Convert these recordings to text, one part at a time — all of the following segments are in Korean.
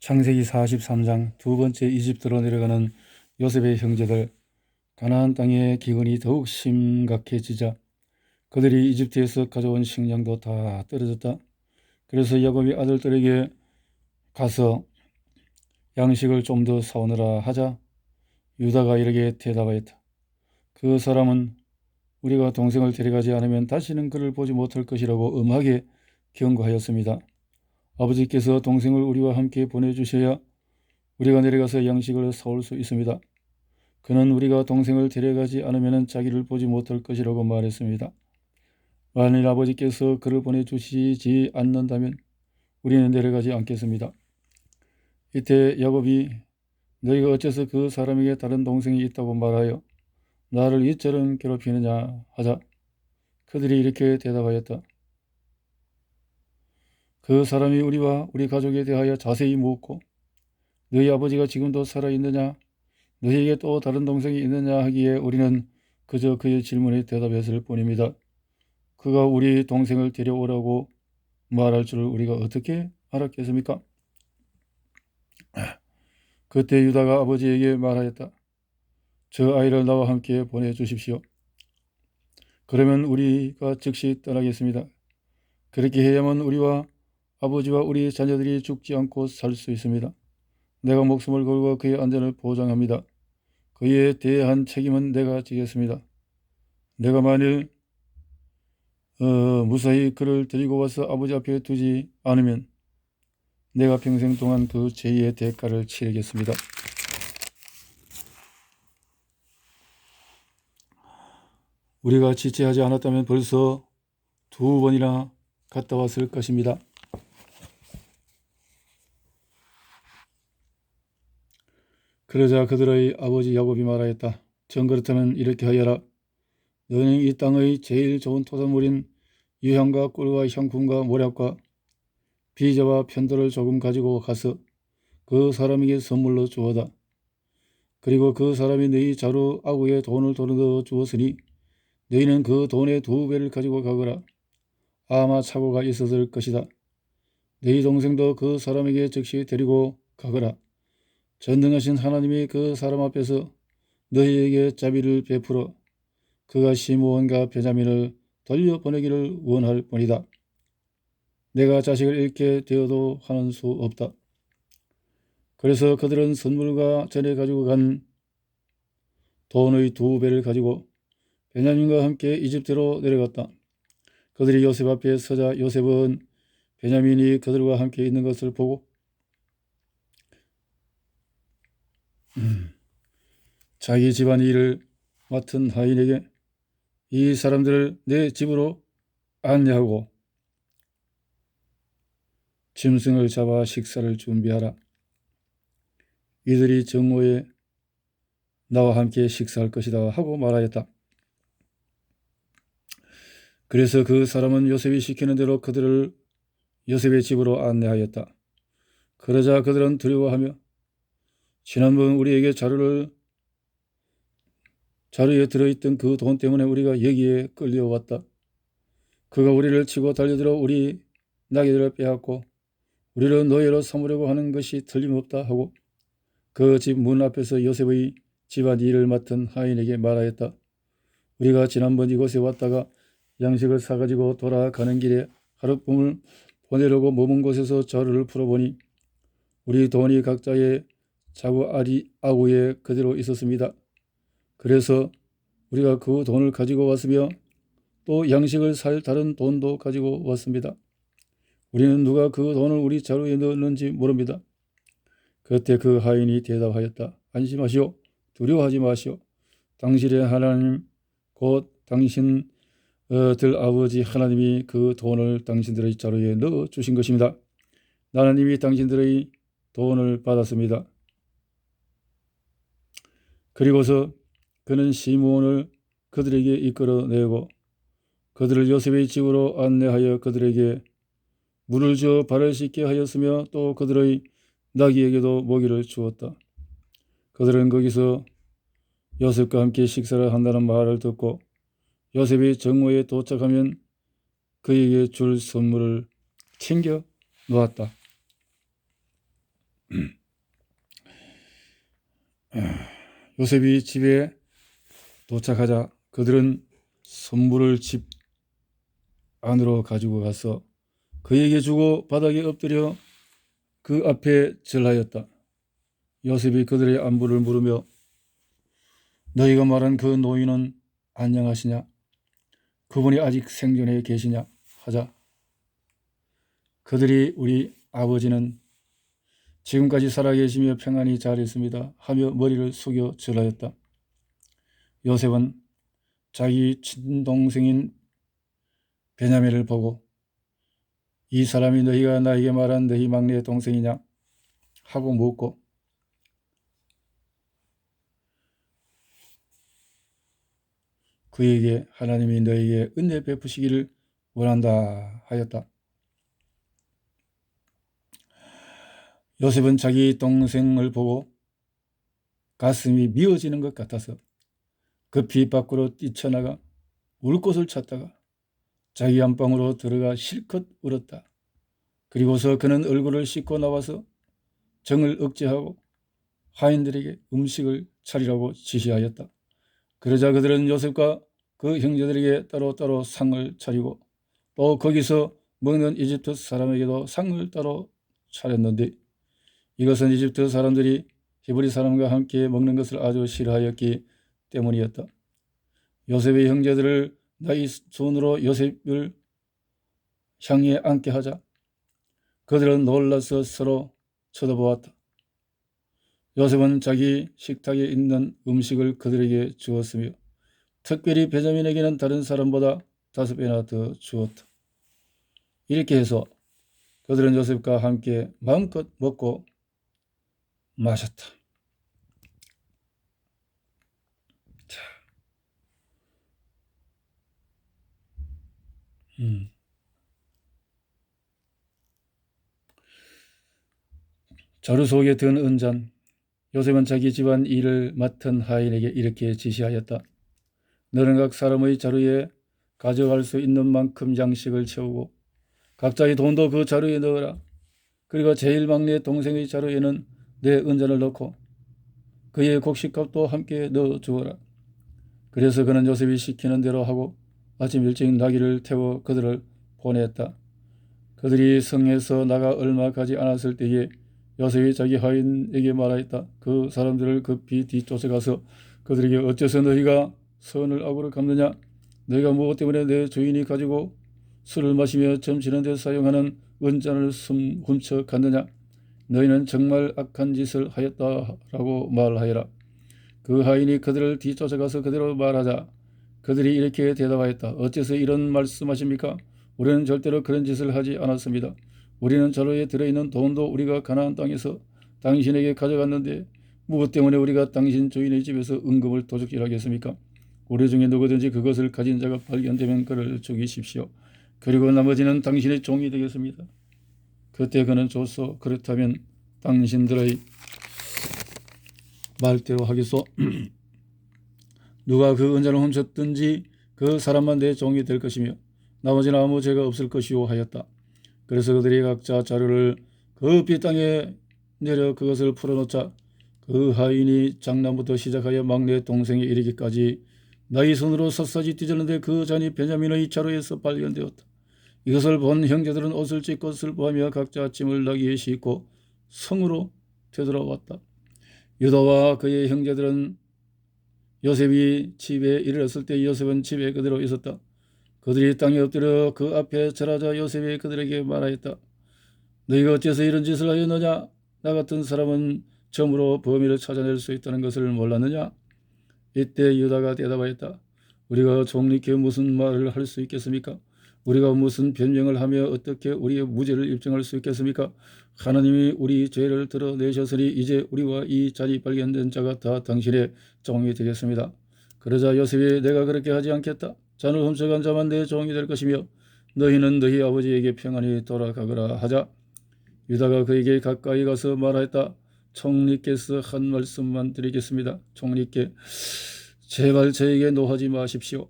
창세기 43장 두 번째 이집트로 내려가는 요셉의 형제들. 가나안 땅의 기근이 더욱 심각해지자 그들이 이집트에서 가져온 식량도 다 떨어졌다. 그래서 야곱이 아들들에게 가서 양식을 좀 더 사오느라 하자 유다가 이렇게 대답하였다. 그 사람은 우리가 동생을 데려가지 않으면 다시는 그를 보지 못할 것이라고 엄하게 경고하였습니다. 아버지께서 동생을 우리와 함께 보내주셔야 우리가 내려가서 양식을 사올 수 있습니다. 그는 우리가 동생을 데려가지 않으면 자기를 보지 못할 것이라고 말했습니다. 만일 아버지께서 그를 보내주시지 않는다면 우리는 내려가지 않겠습니다. 이때 야곱이 너희가 어째서 그 사람에게 다른 동생이 있다고 말하여 나를 이처럼 괴롭히느냐 하자 그들이 이렇게 대답하였다. 그 사람이 우리와 우리 가족에 대하여 자세히 묻고 너희 아버지가 지금도 살아있느냐, 너희에게 또 다른 동생이 있느냐 하기에 우리는 그저 그의 질문에 대답했을 뿐입니다. 그가 우리 동생을 데려오라고 말할 줄을 우리가 어떻게 알았겠습니까? 그때 유다가 아버지에게 말하였다. 저 아이를 나와 함께 보내주십시오. 그러면 우리가 즉시 떠나겠습니다. 그렇게 해야만 우리와 아버지와 우리 자녀들이 죽지 않고 살 수 있습니다. 내가 목숨을 걸고 그의 안전을 보장합니다. 그에 대한 책임은 내가 지겠습니다. 내가 만일 무사히 그를 데리고 와서 아버지 앞에 두지 않으면 내가 평생 동안 그 죄의 대가를 치르겠습니다. 우리가 지체하지 않았다면 벌써 2번이나 갔다 왔을 것입니다. 그러자 그들의 아버지 야곱이 말하였다. 정 그렇다면 이렇게 하여라. 너는 이 땅의 제일 좋은 토산물인 유향과 꿀과 향품과 모략과 비자와 편도를 조금 가지고 가서 그 사람에게 선물로 주어다. 그리고 그 사람이 너희 자루 아구에 돈을 넣어 주었으니 너희는 그 돈의 2배를 가지고 가거라. 아마 착오가 있었을 것이다. 너희 동생도 그 사람에게 즉시 데리고 가거라. 전능하신 하나님이 그 사람 앞에서 너희에게 자비를 베풀어 그가 시므온과 베냐민을 돌려보내기를 원할 뿐이다. 내가 자식을 잃게 되어도 하는 수 없다. 그래서 그들은 선물과 전에 가지고 간 돈의 2배를 가지고 베냐민과 함께 이집트로 내려갔다. 그들이 요셉 앞에 서자 요셉은 베냐민이 그들과 함께 있는 것을 보고 자기 집안 일을 맡은 하인에게 이 사람들을 내 집으로 안내하고 짐승을 잡아 식사를 준비하라. 이들이 정오에 나와 함께 식사할 것이다 하고 말하였다. 그래서 그 사람은 요셉이 시키는 대로 그들을 요셉의 집으로 안내하였다. 그러자 그들은 두려워하며 지난번 우리에게 자루에 들어있던 그 돈 때문에 우리가 여기에 끌려왔다. 그가 우리를 치고 달려들어 우리 나귀들을 빼앗고 우리를 노예로 삼으려고 하는 것이 틀림없다 하고 그 집 문 앞에서 요셉의 집안 일을 맡은 하인에게 말하였다. 우리가 지난번 이곳에 왔다가 양식을 사가지고 돌아가는 길에 하룻밤을 보내려고 머문 곳에서 자루를 풀어보니 우리 돈이 각자의 자구 아구에 그대로 있었습니다. 그래서 우리가 그 돈을 가지고 왔으며 또 양식을 살 다른 돈도 가지고 왔습니다. 우리는 누가 그 돈을 우리 자루에 넣었는지 모릅니다. 그때 그 하인이 대답하였다. 안심하시오. 두려워하지 마시오. 당신의 하나님 곧 당신들 아버지 하나님이 그 돈을 당신들의 자루에 넣어 주신 것입니다. 나는 이미 당신들의 돈을 받았습니다. 그리고서 그는 시므온을 그들에게 이끌어내고 그들을 요셉의 집으로 안내하여 그들에게 물을 주어 발을 씻게 하였으며 또 그들의 나귀에게도 먹이를 주었다. 그들은 거기서 요셉과 함께 식사를 한다는 말을 듣고 요셉이 정오에 도착하면 그에게 줄 선물을 챙겨 놓았다. 요셉이 집에 도착하자 그들은 선물을 집 안으로 가지고 가서 그에게 주고 바닥에 엎드려 그 앞에 절하였다. 요셉이 그들의 안부를 물으며 너희가 말한 그 노인은 안녕하시냐? 그분이 아직 생존해 계시냐? 하자 그들이 우리 아버지는 지금까지 살아계시며 평안히 잘 있습니다 하며 머리를 숙여 절하였다. 요셉은 자기 친동생인 베냐민을 보고 이 사람이 너희가 나에게 말한 너희 막내 동생이냐 하고 묻고 그에게 하나님이 너희에게 은혜 베푸시기를 원한다 하였다. 요셉은 자기 동생을 보고 가슴이 미어지는 것 같아서 급히 밖으로 뛰쳐나가 울 곳을 찾다가 자기 안방으로 들어가 실컷 울었다. 그리고서 그는 얼굴을 씻고 나와서 정을 억제하고 하인들에게 음식을 차리라고 지시하였다. 그러자 그들은 요셉과 그 형제들에게 따로따로 상을 차리고 또 거기서 먹는 이집트 사람에게도 상을 따로 차렸는데 이것은 이집트 사람들이 히브리 사람과 함께 먹는 것을 아주 싫어하였기 때문이었다. 요셉의 형제들을 나의 손으로 요셉을 향해 앉게 하자 그들은 놀라서 서로 쳐다보았다. 요셉은 자기 식탁에 있는 음식을 그들에게 주었으며 특별히 베냐민에게는 다른 사람보다 5배나 더 주었다. 이렇게 해서 그들은 요셉과 함께 마음껏 먹고 마셨다. 자, 자루 속에 든 은잔. 요셉은 자기 집안 일을 맡은 하인에게 이렇게 지시하였다. 너는 각 사람의 자루에 가져갈 수 있는 만큼 양식을 채우고 각자의 돈도 그 자루에 넣어라. 그리고 제일 막내 동생의 자루에는 내 은잔을 넣고 그의 곡식값도 함께 넣어 주어라. 그래서 그는 요셉이 시키는 대로 하고 아침 일찍 나귀를 태워 그들을 보냈다. 그들이 성에서 나가 얼마 가지 않았을 때에 요셉이 자기 하인에게 말하였다. 그 사람들을 급히 뒤쫓아가서 그들에게 어째서 너희가 선을 악으로 갚느냐? 너희가 무엇 때문에 내 주인이 가지고 술을 마시며 점치는 데 사용하는 은잔을 훔쳐 갔느냐? 너희는 정말 악한 짓을 하였다라고 말하여라. 그 하인이 그들을 뒤쫓아가서 그대로 말하자 그들이 이렇게 대답하였다. 어째서 이런 말씀하십니까? 우리는 절대로 그런 짓을 하지 않았습니다. 우리는 자루에 들어있는 돈도 우리가 가나안 땅에서 당신에게 가져갔는데 무엇 때문에 우리가 당신 주인의 집에서 은금을 도둑질하겠습니까? 우리 중에 누구든지 그것을 가진 자가 발견되면 그를 죽이십시오. 그리고 나머지는 당신의 종이 되겠습니다. 그때 그는 좋소. 그렇다면 당신들의 말대로 하겠소. 누가 그 은잔을 훔쳤든지 그 사람만 내 종이 될 것이며 나머지는 아무 죄가 없을 것이오 하였다. 그래서 그들이 각자 자루를 급히 땅에 내려 그것을 풀어놓자 그 하인이 장남부터 시작하여 막내 동생에 이르기까지 나의 손으로 샅샅이 뒤졌는데 그 잔이 베냐민의 자루에서 발견되었다. 이것을 본 형제들은 옷을 찢고 슬퍼하며 각자 짐을 나귀에 싣고 성으로 되돌아왔다. 유다와 그의 형제들은 요셉이 집에 이르렀을 때 요셉은 집에 그대로 있었다. 그들이 땅에 엎드려 그 앞에 절하자 요셉이 그들에게 말하였다. 너희가 어째서 이런 짓을 하였느냐? 나 같은 사람은 점으로 범인을 찾아낼 수 있다는 것을 몰랐느냐? 이때 유다가 대답하였다. 우리가 종리께 무슨 말을 할 수 있겠습니까? 우리가 무슨 변명을 하며 어떻게 우리의 무죄를 입증할 수 있겠습니까? 하나님이 우리 죄를 드러내셨으니 이제 우리와 이 잔이 발견된 자가 다 당신의 종이 되겠습니다. 그러자 요셉이 내가 그렇게 하지 않겠다. 잔을 훔쳐간 자만 내 종이 될 것이며 너희는 너희 아버지에게 평안히 돌아가거라 하자 유다가 그에게 가까이 가서 말하였다. 총리께서 한 말씀만 드리겠습니다. 총리께 제발 저에게 노하지 마십시오.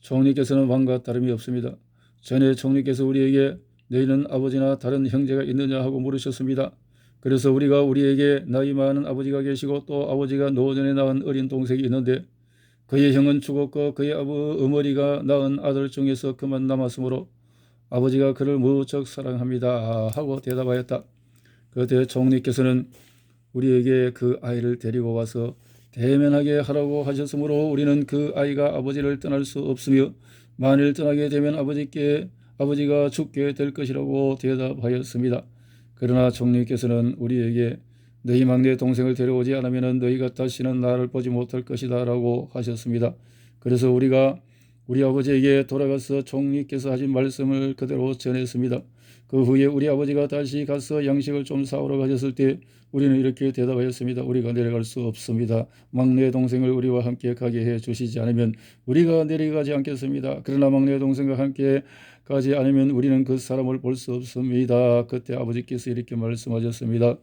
총리께서는 왕과 다름이 없습니다. 전에 총리께서 우리에게 너희는 아버지나 다른 형제가 있느냐 하고 물으셨습니다. 그래서 우리에게 나이 많은 아버지가 계시고 또 아버지가 노전에 낳은 어린 동생이 있는데 그의 형은 죽었고 그의 어머니가 낳은 아들 중에서 그만 남았으므로 아버지가 그를 무척 사랑합니다 하고 대답하였다. 그때 총리께서는 우리에게 그 아이를 데리고 와서 대면하게 하라고 하셨으므로 우리는 그 아이가 아버지를 떠날 수 없으며 만일 떠나게 되면 아버지가 죽게 될 것이라고 대답하였습니다. 그러나 총리께서는 우리에게 너희 막내 동생을 데려오지 않으면 너희가 다시는 나를 보지 못할 것이다 라고 하셨습니다. 그래서 우리 아버지에게 돌아가서 총리께서 하신 말씀을 그대로 전했습니다. 그 후에 우리 아버지가 다시 가서 양식을 좀 사오러 가셨을 때 우리는 이렇게 대답하였습니다. 우리가 내려갈 수 없습니다. 막내 동생을 우리와 함께 가게 해 주시지 않으면 우리가 내려가지 않겠습니다. 그러나 막내 동생과 함께 가지 않으면 우리는 그 사람을 볼 수 없습니다. 그때 아버지께서 이렇게 말씀하셨습니다.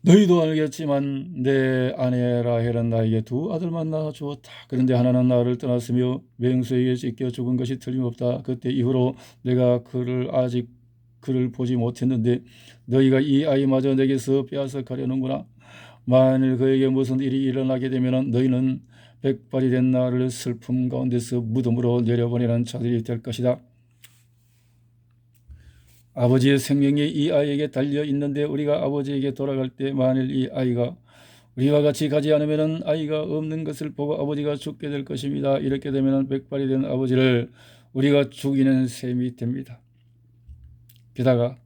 너희도 알겠지만 내 아내 라헬은 나에게 두 아들만 낳아 주었다. 그런데 하나는 나를 떠났으며 맹수에게 찢겨 죽은 것이 틀림없다. 그때 이후로 내가 그를 보지 못했는데 너희가 이 아이마저 내게서 빼앗아 가려는구나. 만일 그에게 무슨 일이 일어나게 되면 너희는 백발이 된 나를 슬픔 가운데서 무덤으로 내려보내는 자들이 될 것이다. 아버지의 생명이 이 아이에게 달려 있는데 우리가 아버지에게 돌아갈 때 만일 이 아이가 우리와 같이 가지 않으면 아이가 없는 것을 보고 아버지가 죽게 될 것입니다. 이렇게 되면 백발이 된 아버지를 우리가 죽이는 셈이 됩니다. 게다가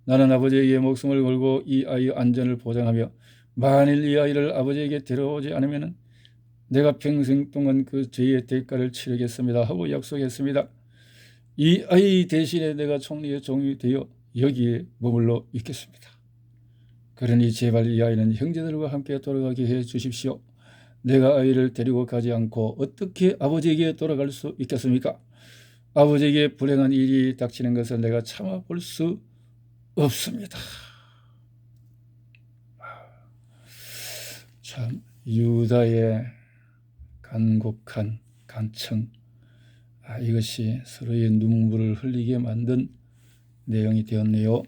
나는 아버지에게 목숨을 걸고 이 아이의 안전을 보장하며 만일 이 아이를 아버지에게 데려오지 않으면 내가 평생 동안 그 죄의 대가를 치르겠습니다 하고 약속했습니다. 이 아이 대신에 내가 총리의 종이 되어 여기에 머물러 있겠습니다. 그러니 제발 이 아이는 형제들과 함께 돌아가게 해 주십시오. 내가 아이를 데리고 가지 않고 어떻게 아버지에게 돌아갈 수 있겠습니까? 아버지에게 불행한 일이 닥치는 것을 내가 참아볼 수 없습니다. 참 유다의 간곡한 간청, 이것이 서로의 눈물을 흘리게 만든 내용이 되었네요.